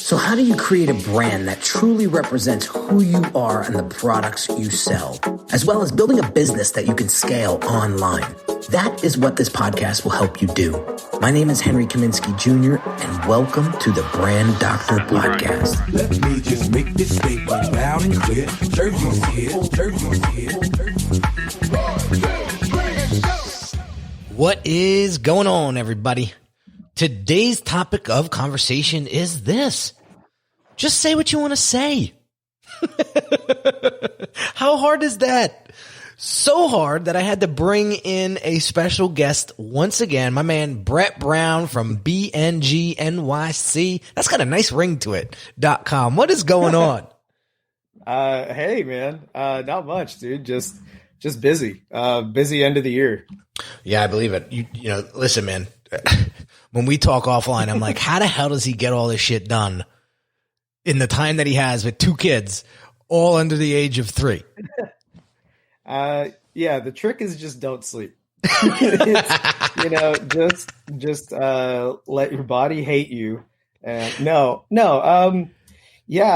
So how do you create a brand that truly represents who you are and the products you sell, as well as building a business that you can scale online? That is what this podcast will help you do. My name is Henry Kaminski Jr., and welcome to the Brand Doctor Podcast. Let me just make this statement loud and clear. Jersey's here, Jersey's here. What is going on, everybody? Today's topic of conversation is this. Just say what you want to say. How hard is that? So hard that I had to bring in a special guest once again, my man Brett Brown from BNG NYC. That's got a nice ring to it. .com. What is going on? Hey man, not much, dude. Just busy. Busy end of the year. Yeah, I believe it. You know, listen, man. When we talk offline, I'm like, how the hell does he get all this shit done in the time that he has with 2 kids, all under the age of 3? Yeah, the trick is just don't sleep. Just let your body hate you. Yeah,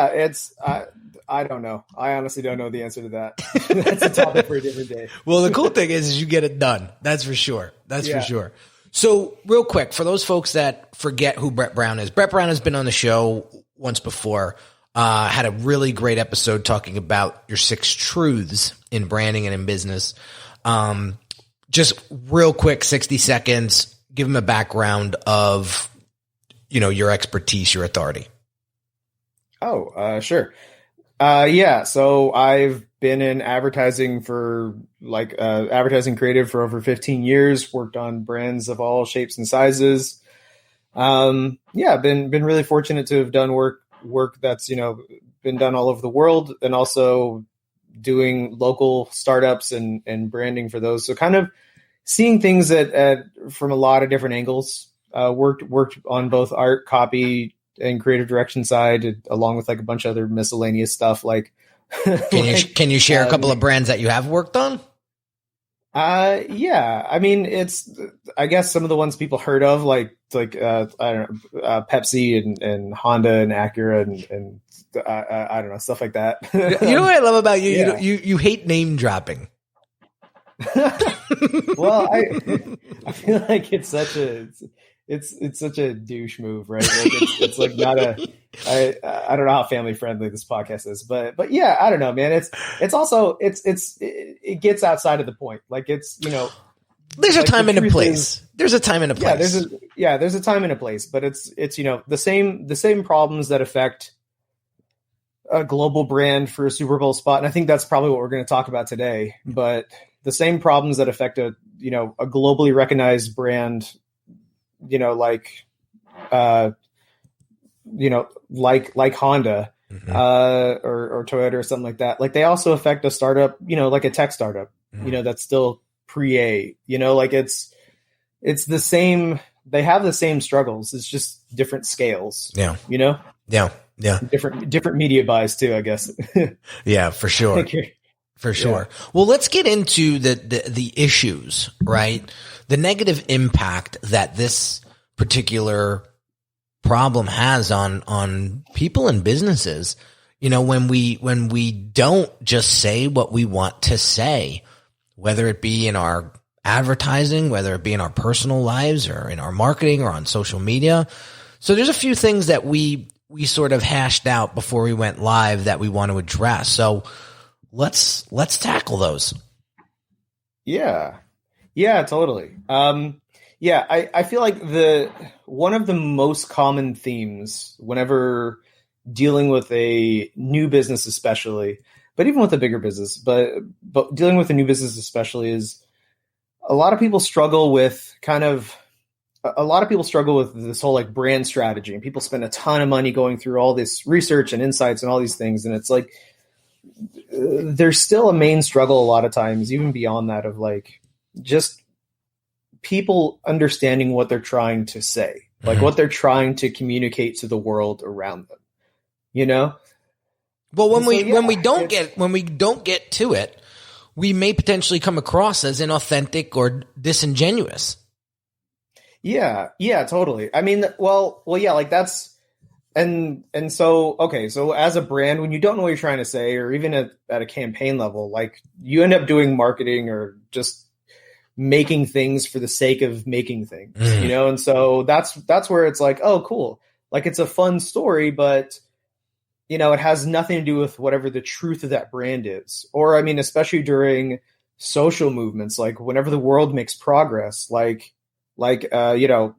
it's, I don't know. I honestly don't know the answer to that. That's a topic for a different day. Well, the cool thing is you get it done. That's for sure. That's for sure. So real quick, for those folks that forget who Brett Brown is, Brett Brown has been on the show once before, had a really great episode talking about your 6 truths in branding and in business. Just real quick, 60 seconds, give them a background of, you know, your expertise, your authority. Oh, sure. So I've been in advertising for advertising creative for over 15 years, worked on brands of all shapes and sizes. Been really fortunate to have done work that's, been done all over the world, and also doing local startups and branding for those. So kind of seeing things from a lot of different angles, worked on both art, copy, and creative direction side, along with like a bunch of other miscellaneous stuff. Can you share a couple of brands that you have worked on? Yeah. I mean, I guess some of the ones people heard of, I don't know, Pepsi and Honda and Acura and I don't know, stuff like that. You know what I love about you? Yeah. You hate name dropping. Well, I feel like it's such a douche move, right? It's like not I don't know how family friendly this podcast is, but yeah, I don't know, man. It gets outside of the point. There's a time and a place. There's a time and a place. There's a time and a place, but it's the same problems that affect a global brand for a Super Bowl spot. And I think that's probably what we're going to talk about today, but the same problems that affect a globally recognized brand, like Honda, or Toyota or something like that. Like they also affect a startup, like a tech startup, that's still pre-A, it's the same. They have the same struggles. It's just different scales. Yeah. Yeah. Different media buys too, I guess. Yeah, for sure. For sure. Yeah. Well, let's get into the issues, right? The negative impact that this particular problem has on people and businesses. When we don't just say what we want to say, whether it be in our advertising, whether it be in our personal lives or in our marketing or on social media. So there's a few things that we sort of hashed out before we went live that we want to address. So let's tackle those. Yeah, totally. I feel like one of the most common themes whenever dealing with a new business, especially, but even with a bigger business, but dealing with a new business especially, is a lot of people struggle with this whole like brand strategy, and people spend a ton of money going through all this research and insights and all these things. And it's like, there's still a main struggle a lot of times, even beyond that, of like just people understanding what they're trying to say, like what they're trying to communicate to the world around them, Well, when we don't get to it, we may potentially come across as inauthentic or disingenuous. Yeah, totally. I mean, well, yeah, like that's so, okay, so as a brand, when you don't know what you're trying to say, or even at a campaign level, like you end up doing marketing or just making things for the sake of making things, you know? And so that's where it's like, oh, cool. Like it's a fun story, but you know, it has nothing to do with whatever the truth of that brand is. Or, I mean, especially during social movements, like whenever the world makes progress, like you know,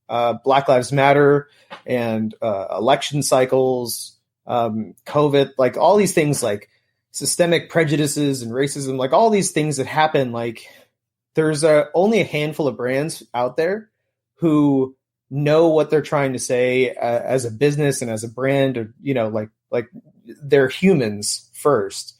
Black Lives Matter and election cycles, COVID, like all these things, like systemic prejudices and racism, like all these things that happen, like there's only a handful of brands out there who know what they're trying to say as a business and as a brand, or, you know, like they're humans first.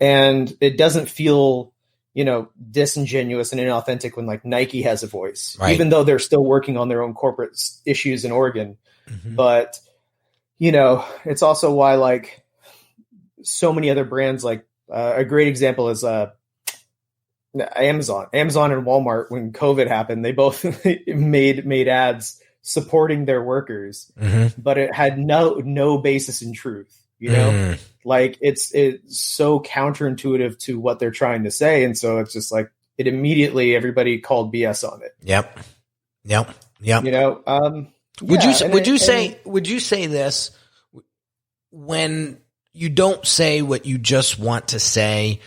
And it doesn't feel, you know, disingenuous and inauthentic when like Nike has a voice, right, even though they're still working on their own corporate issues in Oregon. But, you know, it's also why like so many other brands, like a great example is Amazon and Walmart. When COVID happened, they both made ads supporting their workers, but it had no basis in truth. You know, like it's so counterintuitive to what they're trying to say, and so it's just like it immediately everybody called BS on it. Yep. You know, would you say this when you don't say what you just want to say,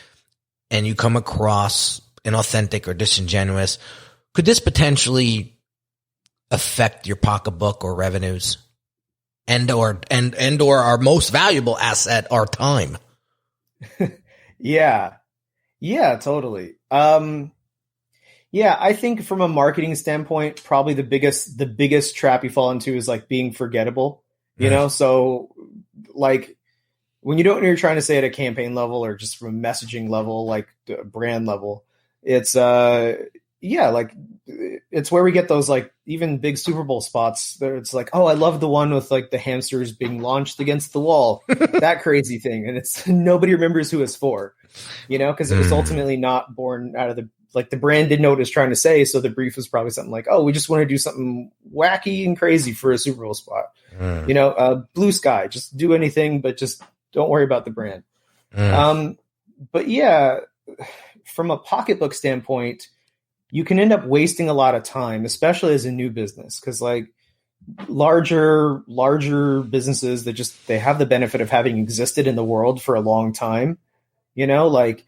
and you come across inauthentic or disingenuous? Could this potentially affect your pocketbook or revenues? And or our most valuable asset, our time. Yeah, totally. Yeah, I think from a marketing standpoint, probably the biggest trap you fall into is like being forgettable. You know, so like when you don't know what you're trying to say at a campaign level or just from a messaging level, like a brand level, it's like it's where we get those like even big Super Bowl spots. It's like, oh, I love the one with like the hamsters being launched against the wall, that crazy thing, and it's nobody remembers who it's for, you know, because it was ultimately not born out of the brand didn't know what it was trying to say, so the brief was probably something like, oh, we just want to do something wacky and crazy for a Super Bowl spot, you know, blue sky, just do anything, but just don't worry about the brand. But yeah, from a pocketbook standpoint, you can end up wasting a lot of time, especially as a new business, because like larger businesses that they have the benefit of having existed in the world for a long time, you know, like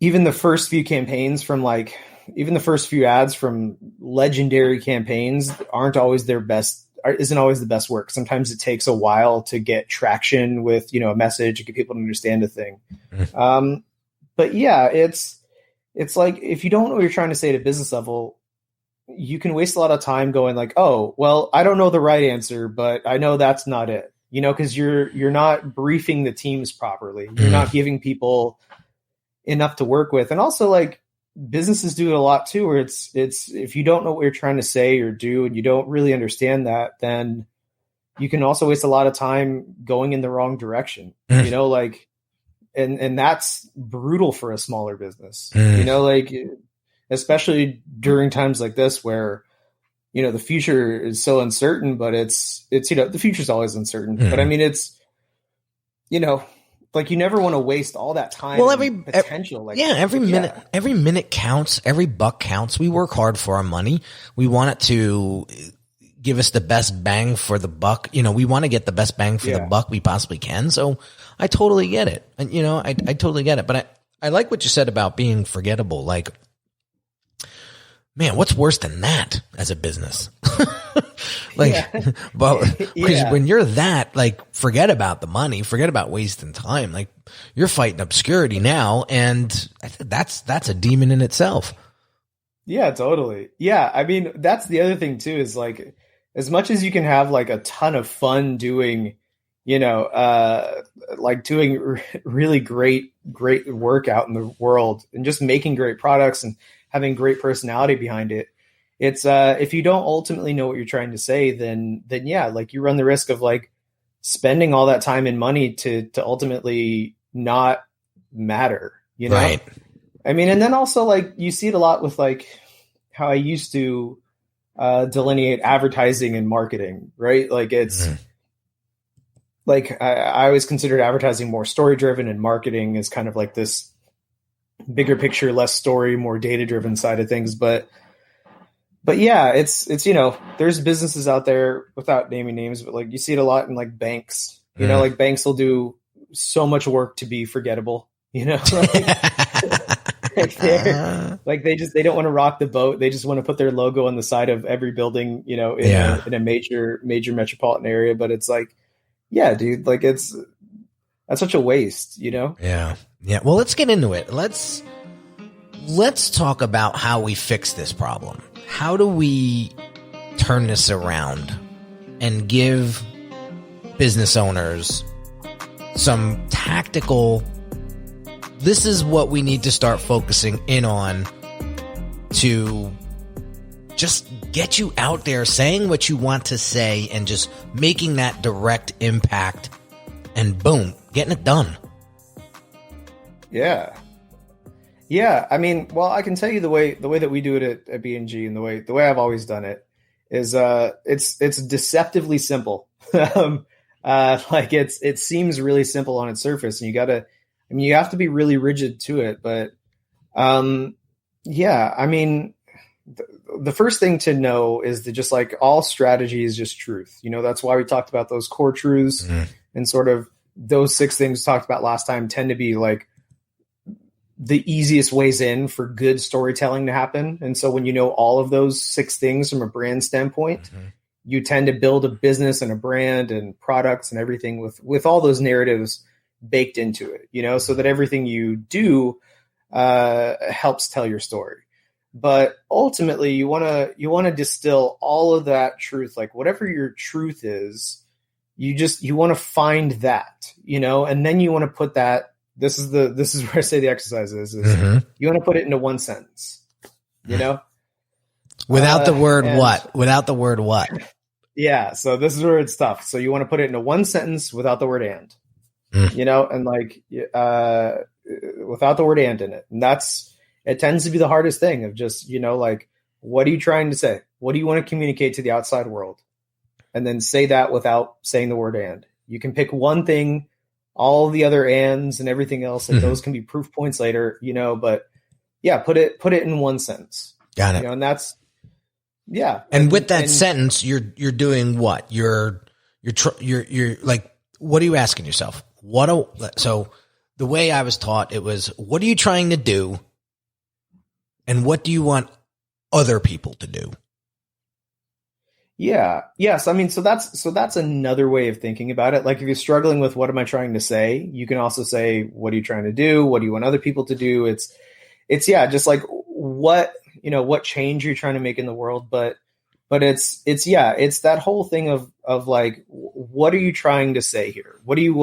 even the first few campaigns from like even the first few ads from legendary campaigns isn't always the best work. Sometimes it takes a while to get traction with, you know, a message and get people to understand a thing. But yeah, it's like, if you don't know what you're trying to say at a business level, you can waste a lot of time going like, oh, well, I don't know the right answer, but I know that's not it, you know, because you're not briefing the teams properly. You're not giving people enough to work with. And also like businesses do it a lot too, where it's if you don't know what you're trying to say or do, and you don't really understand that, then you can also waste a lot of time going in the wrong direction, you know, like, and that's brutal for a smaller business, you know, like, especially during times like this where, you know, the future is so uncertain, but it's, you know, the future's always uncertain, but I mean, it's, you know, like you never want to waste all that time. Well, every potential, every minute counts. Every buck counts. We work hard for our money. We want it to give us the best bang for the buck. You know, we want to get the best bang for the buck we possibly can. So I totally get it. And, you know, I totally get it. But I like what you said about being forgettable. Like, man, what's worse than that as a business? Because when you're that, like, forget about the money, forget about wasting time. Like, you're fighting obscurity now, and that's a demon in itself. Yeah, totally. Yeah, I mean, that's the other thing too, is like, as much as you can have like a ton of fun doing, you know, like doing really great work out in the world and just making great products and having great personality behind it. It's if you don't ultimately know what you're trying to say, then yeah, like you run the risk of like spending all that time and money to ultimately not matter, you know? Right. I mean, and then also like you see it a lot with like how I used to delineate advertising and marketing, right? Like it's like I always considered advertising more story driven, and marketing is kind of like this bigger picture, less story, more data driven side of things. But yeah, it's there's businesses out there, without naming names, but like you see it a lot in like banks. Like banks will do so much work to be forgettable. Like they don't want to rock the boat. They just want to put their logo on the side of every building, in a major metropolitan area. But it's like, yeah, dude, like that's such a waste, Yeah. Yeah. Well, let's get into it. Let's talk about how we fix this problem. How do we turn this around and give business owners some tactical, this is what we need to start focusing in on to just get you out there saying what you want to say and just making that direct impact and boom, getting it done. Yeah. Yeah. I mean, well, I can tell you the way that we do it at B&G, and the way I've always done it is, it's deceptively simple. Like it seems really simple on its surface, and you have to be really rigid to it. But, yeah, I mean, the first thing to know is that just like all strategy is just truth. That's why we talked about those core truths, and sort of those 6 things we talked about last time tend to be like the easiest ways in for good storytelling to happen. And so when you know all of those 6 things from a brand standpoint, you tend to build a business and a brand and products and everything with all those narratives baked into it, so that everything you do helps tell your story. But ultimately you want to distill all of that truth, like whatever your truth is, you want to find that, and then you want to put that, this is where I say the exercise is you want to put it into one sentence, without the word what? Yeah. So this is where it's tough. So you want to put it into one sentence without the word and, and like, without the word and in it. And it tends to be the hardest thing of just, like, what are you trying to say? What do you want to communicate to the outside world? And then say that without saying the word and. You can pick one thing, all the other ands and everything else, and those can be proof points later, but yeah, put it in one sentence. Got it. And that's, yeah. And with that sentence, you're doing what? You're like, what are you asking yourself? So the way I was taught, it was, what are you trying to do? And what do you want other people to do? Yeah. Yes. I mean, so that's another way of thinking about it. Like if you're struggling with what am I trying to say, you can also say, what are you trying to do? What do you want other people to do? It's just like what change you're trying to make in the world. But it's that whole thing of like, what are you trying to say here? What are you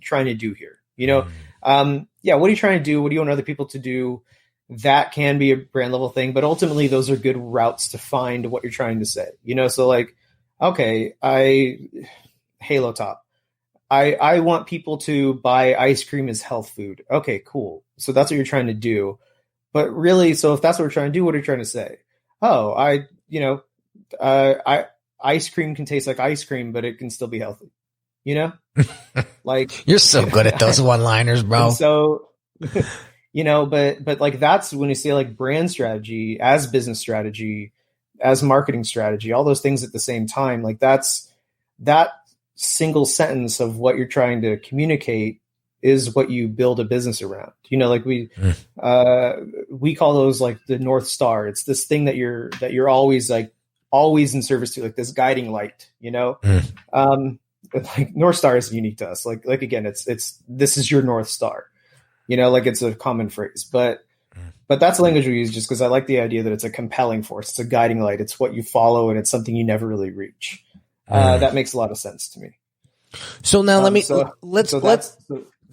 trying to do here? What are you trying to do? What do you want other people to do? That can be a brand level thing, but ultimately those are good routes to find what you're trying to say, so like, okay, Halo Top. I want people to buy ice cream as health food. Okay, cool. So that's what you're trying to do. But really, so if that's what we're trying to do, what are you trying to say? Oh, ice cream can taste like ice cream, but it can still be healthy. Like you're so good at those one-liners, bro. So, but like that's when you say like brand strategy, as business strategy, as marketing strategy, all those things at the same time, like that's that single sentence of what you're trying to communicate is what you build a business around. Like we call those like the North Star. It's this thing that you're always in service to, like this guiding light, like North Star is unique to us. Like again, it's this is your North Star, like it's a common phrase, but that's the language we use just because I like the idea that it's a compelling force. It's a guiding light. It's what you follow, and it's something you never really reach. That makes a lot of sense to me. So now let's go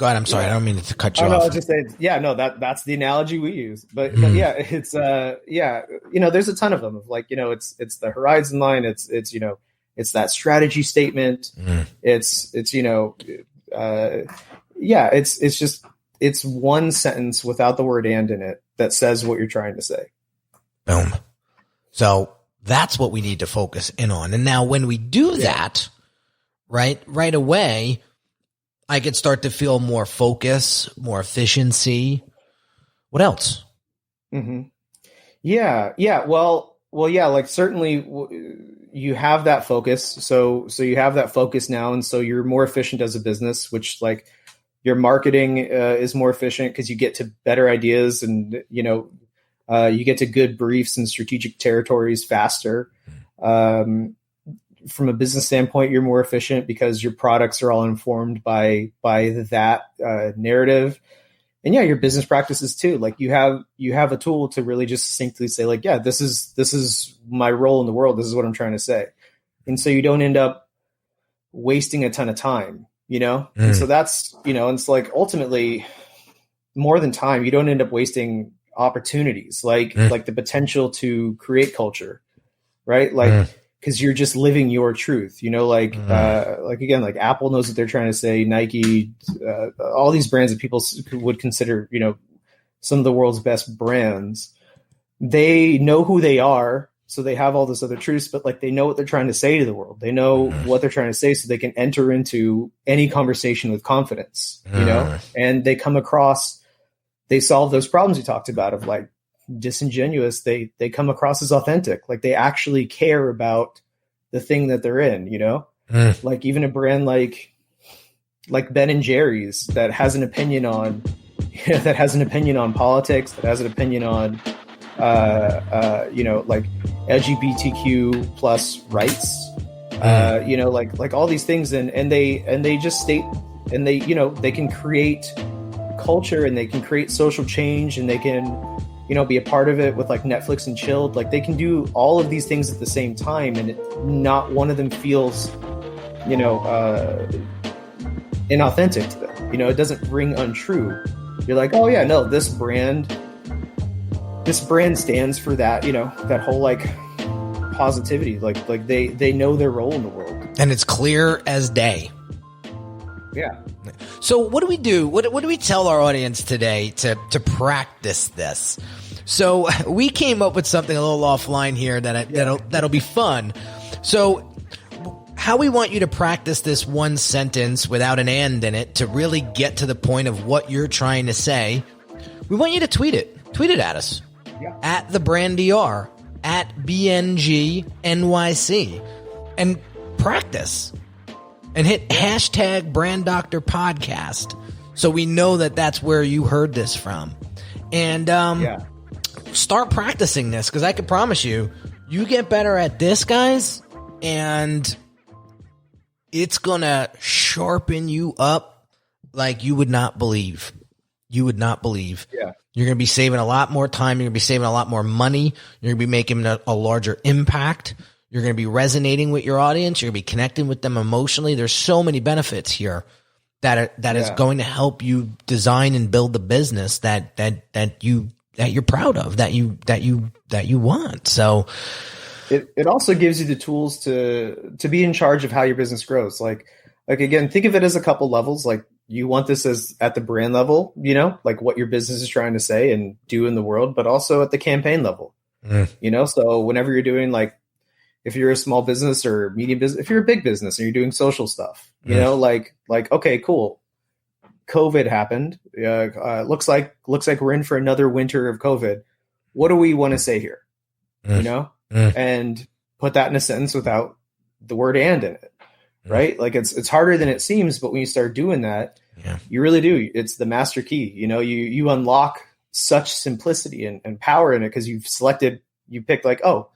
ahead. I'm sorry. I don't mean to cut you off. No, I was just saying, that's the analogy we use, but yeah, it's, there's a ton of them of like, it's the horizon line. It's that strategy statement. It's one sentence without the word and in it that says what you're trying to say. Boom. So That's what we need to focus in on. And now when we do that, right away, I could start to feel more focus, more efficiency. What else? Mm-hmm. Yeah. Well, yeah, like certainly you have that focus. So you have that focus now. And so you're more efficient as a business, which like your marketing is more efficient because you get to better ideas and, you get to good briefs and strategic territories faster. From a business standpoint, you're more efficient because your products are all informed by that narrative. And yeah, your business practices too. Like you have a tool to really just succinctly say like, yeah, this is my role in the world. This is what I'm trying to say. And so you don't end up wasting a ton of time, And so that's, and it's like ultimately more than time, you don't end up wasting opportunities like the potential to create culture, right? Like, because you're just living your truth, like again, like Apple knows what they're trying to say, Nike, all these brands that people would consider, some of the world's best brands, they know who they are. So they have all this other truths, but like, they know what they're trying to say to the world. They know what they're trying to say so they can enter into any conversation with confidence, and they come across, they solve those problems you talked about of like, disingenuous, they come across as authentic, like they actually care about the thing that they're in, like even a brand like Ben and Jerry's that has an opinion on politics, that has an opinion on like LGBTQ plus rights, like all these things, and they just state, and they can create culture and they can create social change and they can be a part of it with like Netflix and Chilled. Like they can do all of these things at the same time, and not one of them feels, inauthentic to them. It doesn't ring untrue. You're like, oh yeah, no, this brand stands for that, that whole like positivity. Like they know their role in the world, and it's clear as day. Yeah. So what do we do? What do we tell our audience today to practice this? So we came up with something a little offline here that'll be fun. So how we want you to practice this one sentence without an and in it to really get to the point of what you're trying to say. We want you to tweet it at us at the brand DR at BNGNYC and practice. And hit hashtag Brand Doctor Podcast, so we know that that's where you heard this from. And start practicing this, because I can promise you, you get better at this, guys, and it's going to sharpen you up like you would not believe. You would not believe. Yeah. You're going to be saving a lot more time. You're going to be saving a lot more money. You're going to be making a larger impact. You're going to be resonating with your audience. You're going to be connecting with them emotionally. There's so many benefits here that is going to help you design and build the business that you're proud of, that you want. So it also gives you the tools to be in charge of how your business grows. Like again, think of it as a couple levels. Like you want this as at the brand level, like what your business is trying to say and do in the world, but also at the campaign level, so whenever you're doing like, if you're a small business or medium business, if you're a big business and you're doing social stuff, like, okay, cool. COVID happened. Looks like we're in for another winter of COVID. What do we want to say here? And put that in a sentence without the word and in it. Right. Like it's harder than it seems, but when you start doing that, you really do. It's the master key. You unlock such simplicity and power in it because you picked like, oh,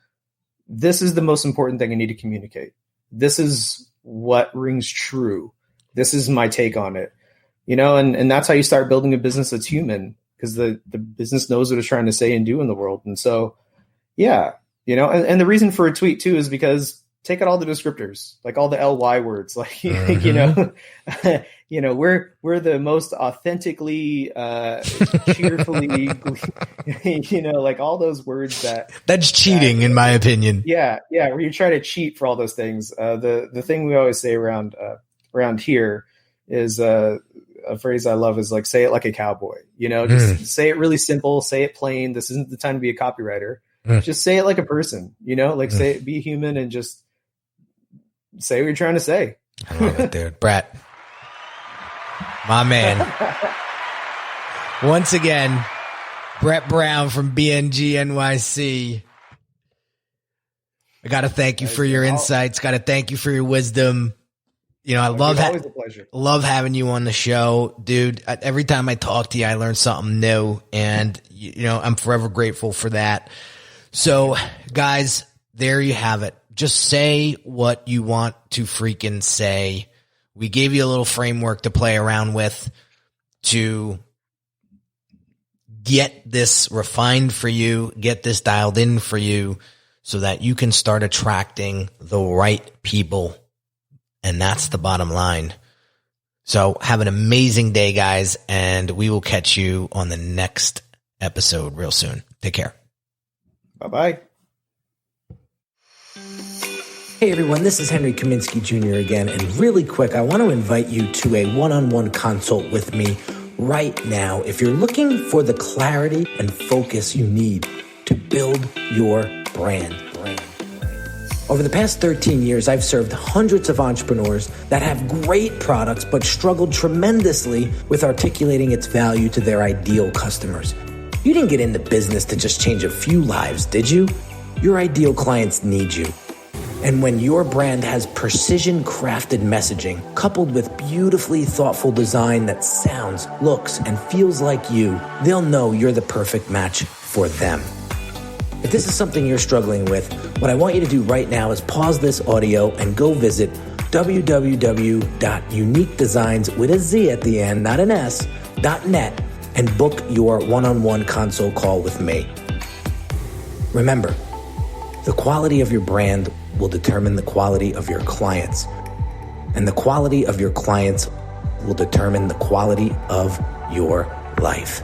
this is the most important thing I need to communicate. This is what rings true. This is my take on it, and that's how you start building a business that's human, because the business knows what it's trying to say and do in the world. And so, and the reason for a tweet too is because take out all the descriptors, like all the LY words, like, we're the most authentically, cheerfully, like all those words that's cheating in my opinion. Yeah. Where you try to cheat for all those things. The thing we always say around here is, a phrase I love is like, say it like a cowboy, just say it really simple, say it plain. This isn't the time to be a copywriter. just say it like a person, like say it, be human, and just say what you're trying to say. I love it, dude. Brett, my man. Once again, Brett Brown from BNG NYC. I got to thank you for your insights. Got to thank you for your wisdom. I love always a pleasure. Love having you on the show, dude. Every time I talk to you, I learn something new, and I'm forever grateful for that. So, guys, there you have it. Just say what you want to freaking say. We gave you a little framework to play around with to get this refined for you, get this dialed in for you, so that you can start attracting the right people. And that's the bottom line. So have an amazing day, guys, and we will catch you on the next episode real soon. Take care. Bye-bye. Hey everyone, this is Henry Kaminski Jr. again, and really quick, I want to invite you to a one-on-one consult with me right now if you're looking for the clarity and focus you need to build your brand. Over the past 13 years, I've served hundreds of entrepreneurs that have great products but struggled tremendously with articulating its value to their ideal customers. You didn't get into business to just change a few lives, did you? Your ideal clients need you. And when your brand has precision-crafted messaging coupled with beautifully thoughtful design that sounds, looks, and feels like you, they'll know you're the perfect match for them. If this is something you're struggling with, what I want you to do right now is pause this audio and go visit www.uniquedesigns with a Z at the end, not an S, .net, and book your one-on-one consult call with me. Remember, the quality of your brand will determine the quality of your clients, and the quality of your clients will determine the quality of your life.